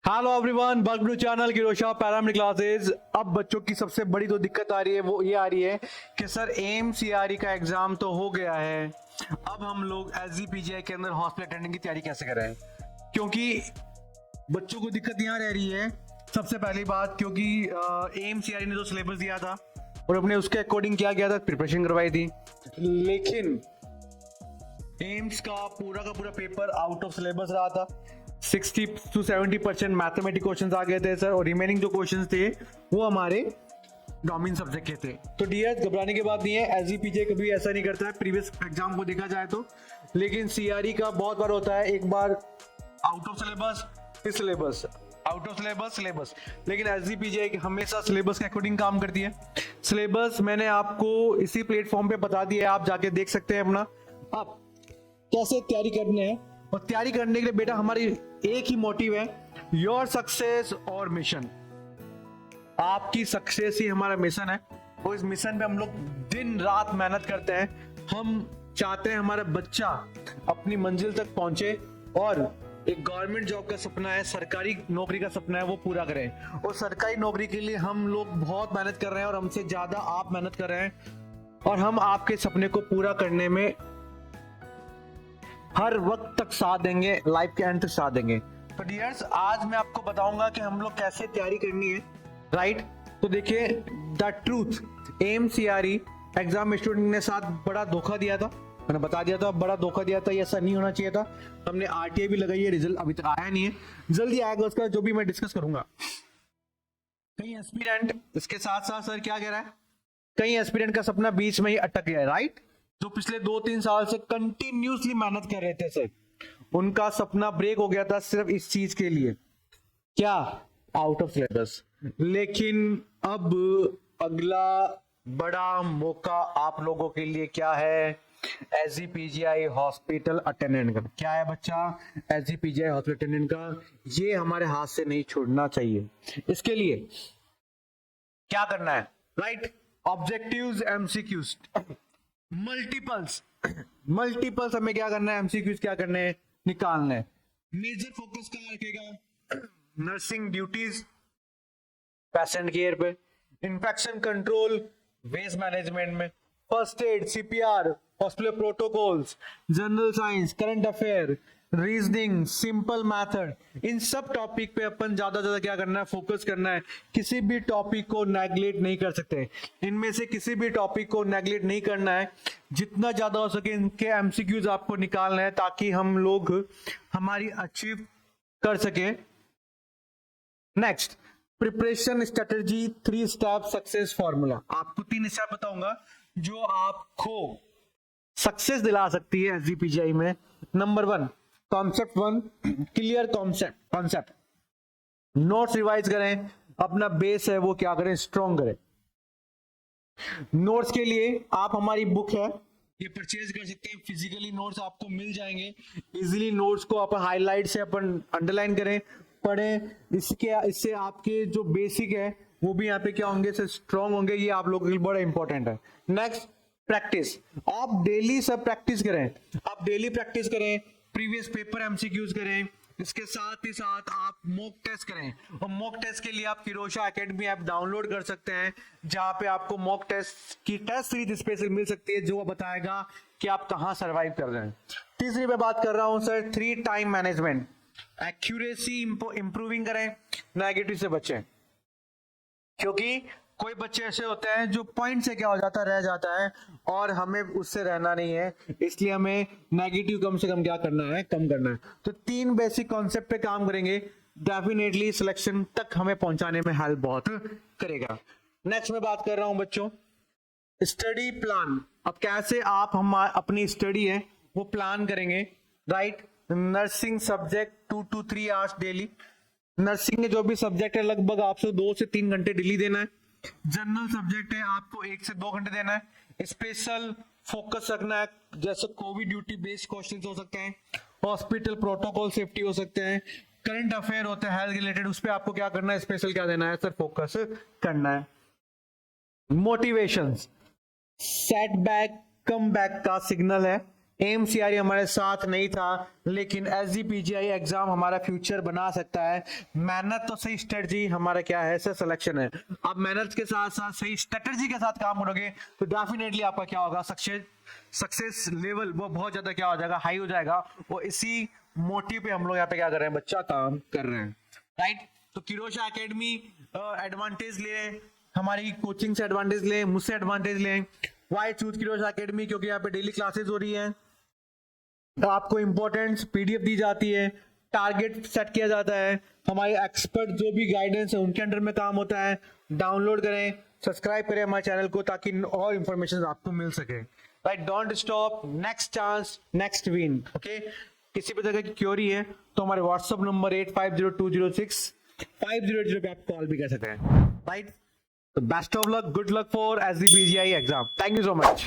Hello everyone, welcome to channel Girosha paramedic classes. अब बच्चों की सबसे बड़ी जो दिक्कत आ रही है वो ये आ रही है कि सर एमसीआरई का एग्जाम तो हो गया है, अब हम लोग एसजीपीजीआई के अंदर हॉस्पिटल अटेंडेंट की तैयारी कैसे करें। क्योंकि बच्चों को दिक्कत यहाँ रह रही है, सबसे पहली बात क्योंकि एमसीआरई ने जो सिलेबस दिया था और अपने उसके अकॉर्डिंग क्या किया था, प्रिपरेशन करवाई थी, लेकिन एम्स का पूरा पेपर आउट ऑफ सिलेबस रहा था। 60 to 70% मैथमेटिक्स क्वेश्चंस आ गए थे सर, और रिमेनिंग जो क्वेश्चंस थे वो हमारे डोमेन सब्जेक्ट के थे। तो डियर, घबराने की बात नहीं है, एसजीपीजे कभी ऐसा नहीं करता है प्रीवियस एग्जाम को देखा जाए तो, लेकिन सीआरई का बहुत बार होता है, एक बार आउट ऑफ सिलेबस फिर syllabus, out of syllabus syllabus, लेकिन एसजीपीजे हमेशा सिलेबस के अकॉर्डिंग काम करती है। सिलेबस मैंने आपको इसी प्लेटफॉर्म पे बता दिया है, आप जाके देख सकते हैं अपना आप कैसे तैयारी करनी है। और तैयारी करने के लिए बेटा हमारी एक ही मोटिव है, योर सक्सेस और मिशन। आपकी सक्सेस ही हमारा मिशन है, और इस मिशन पे हम लोग दिन रात मेहनत करते हैं। हम चाहते हैं हमारा बच्चा अपनी मंजिल तक पहुंचे और एक गवर्नमेंट जॉब का सपना है, सरकारी नौकरी का सपना है, वो पूरा करें। और सरकारी नौकरी के लिए हम लोग बहुत मेहनत कर रहे हैं, और हमसे ज्यादा आप मेहनत कर रहे हैं, और हम आपके सपने को पूरा करने में हर वक्त तक साथ देंगे, लाइफ के एंड तक साथ देंगे। तो डियर्स, आज मैं आपको बताऊंगा कि हम लोग कैसे तैयारी करनी है, राइट। तो देखिए, द ट्रूथ, एमसीआरई एग्जाम स्टूडेंट ने साथ बड़ा धोखा दिया था, मैंने बता दिया था, बड़ा धोखा दिया था, ये ऐसा नहीं होना चाहिए था। हमने आरटीआई भी लगाई है, रिजल्ट अभी तक आया नहीं है, जल्दी आएगा उसका, जो भी मैं डिस्कस करूंगा। कई एस्पिरेंट इसके साथ साथ सर क्या कह रहा है, कई एस्पिरेंट का सपना बीच में ही अटक गया है, राइट। जो पिछले 2-3 साल से कंटिन्यूसली मेहनत कर रहे थे सर, उनका सपना ब्रेक हो गया था सिर्फ इस चीज के लिए, क्या, आउट ऑफ सिलेबस। लेकिन अब अगला बड़ा मौका आप लोगों के लिए क्या है, एसजीपीजीआई हॉस्पिटल अटेंडेंट का। क्या है बच्चा, एसजीपीजीआई हॉस्पिटल अटेंडेंट का, ये हमारे हाथ से नहीं छोड़ना चाहिए। इसके लिए क्या करना है, right, objectives, MCQs, multiples, multiples हमें क्या करना है, एमसीक्यूज क्या करने हैं, निकालना है। मेजर फोकस कहां रखेगा, नर्सिंग ड्यूटीज, पेशेंट केयर पे, इंफेक्शन कंट्रोल, वेस्ट मैनेजमेंट में, first aid, CPR, hospital protocols, general science, current affair, reasoning, simple method, इन सब टॉपिक पे अपन ज्यादा क्या करना है, फोकस करना है। किसी भी टॉपिक को नेग्लेक्ट नहीं कर सकते, इनमें से किसी भी टॉपिक को नेग्लेक्ट नहीं करना है, जितना ज्यादा हो सके इनके एमसीक्यूज आपको निकालना है, ताकि हम लोग हमारी अचीव कर सके। Next, preparation strategy, 3 step success formula. आपको 3 स्टेप बताऊंगा जो आपको सक्सेस दिला सकती है एसजीपीजीआई में। Number 1, concept 1, clear concept, notes revise करें, अपना बेस है वो क्या करें, स्ट्रॉन्ग करें। नोट्स के लिए आप हमारी बुक है ये परचेज कर सकते हैं, फिजिकली नोट्स आपको मिल जाएंगे। इजीली नोट्स को अपन हाईलाइट से अपन अंडरलाइन करें, पढ़ें, इससे आपके जो बेसिक है वो भी यहाँ पे क्या होंगे, स्ट्रॉन्ग होंगे। ये आप लोगों के लिए बड़ा इंपॉर्टेंट है। नेक्स्ट, प्रैक्टिस, आप डेली सब प्रैक्टिस करें, आप डेली प्रैक्टिस करें, प्रीवियस पेपर एमसीक्यूज करें, इसके साथ ही साथ आप मॉक टेस्ट करें। और मॉक टेस्ट के लिए आप किरोशा एकेडमी ऐप डाउनलोड कर सकते हैं, जहां पे आपको मॉक टेस्ट की टेस्ट सीरीज स्पेशल मिल सकती है, जो बताएगा कि आप कहां सर्वाइव कर रहे हैं। तीसरी पे बात कर रहा हूं sir, 3 time management, accuracy improving करें, नेगेटिव से बचें। क्योंकि कोई बच्चे ऐसे होते हैं जो पॉइंट से क्या हो जाता है, रह जाता है, और हमें उससे रहना नहीं है, इसलिए हमें नेगेटिव कम से कम क्या करना है, कम करना है। तो 3 बेसिक कॉन्सेप्ट पे काम करेंगे, डेफिनेटली सिलेक्शन तक हमें पहुंचाने में हेल्प बहुत करेगा। नेक्स्ट मैं बात कर रहा हूं बच्चों, स्टडी प्लान। अब कैसे आप हम अपनी स्टडी है वो प्लान करेंगे, right. Nursing subject 2 to 3 hours daily, nursing के जो भी सब्जेक्ट है लगभग आपसे 2 से 3 घंटे डेली देना है। जनरल सब्जेक्ट है आपको 1 से 2 घंटे देना है। स्पेशल फोकस रखना है, जैसे कोविड ड्यूटी बेस्ड क्वेश्चंस हो सकते हैं, हॉस्पिटल प्रोटोकॉल सेफ्टी हो सकते हैं, करंट अफेयर होते हैं हेल्थ रिलेटेड, उस पर आपको क्या करना है, स्पेशल क्या देना है सर, फोकस करना है। मोटिवेशंस, सेटबैक कम बैक का सिग्नल है, एमसीआरई हमारे साथ नहीं था, लेकिन एसजीपीजीआई एग्जाम हमारा फ्यूचर बना सकता है। मेहनत तो सही स्ट्रेटजी हमारा क्या है, सर सिलेक्शन है। आप मेहनत के साथ साथ सही स्ट्रेटजी के साथ काम करोगे तो डेफिनेटली आपका क्या होगा, सक्सेस लेवल वो बहुत ज्यादा क्या हो जाएगा, हाई हो जाएगा। वो इसी मोटिव पे हम लोग यहाँ पे क्या कर रहे हैं, बच्चा काम कर रहे हैं, राइट। तो किरोशा एकेडमी एडवांटेज ले, हमारी कोचिंग से एडवांटेज ले, मुझसे एडवांटेज ले। Why choose Kirosha academy? क्योंकि यहाँ पे डेली क्लासेस हो रही है, तो आपको इंपॉर्टेंट पीडीएफ दी जाती है, टारगेट सेट किया जाता है, हमारे एक्सपर्ट जो भी गाइडेंस है उनके अंडर में काम होता है। डाउनलोड करें, सब्सक्राइब करें हमारे चैनल को ताकि और इंफॉर्मेशन आपको मिल सके, right. Don't stop, next chance next win, okay. किसी भी तरह की क्वेरी है तो हमारे व्हाट्सएप नंबर 8502065080 पे आप कॉल भी कर सकते हैं, राइट। तो best of luck, good luck for SGPGI exam. Thank you so much.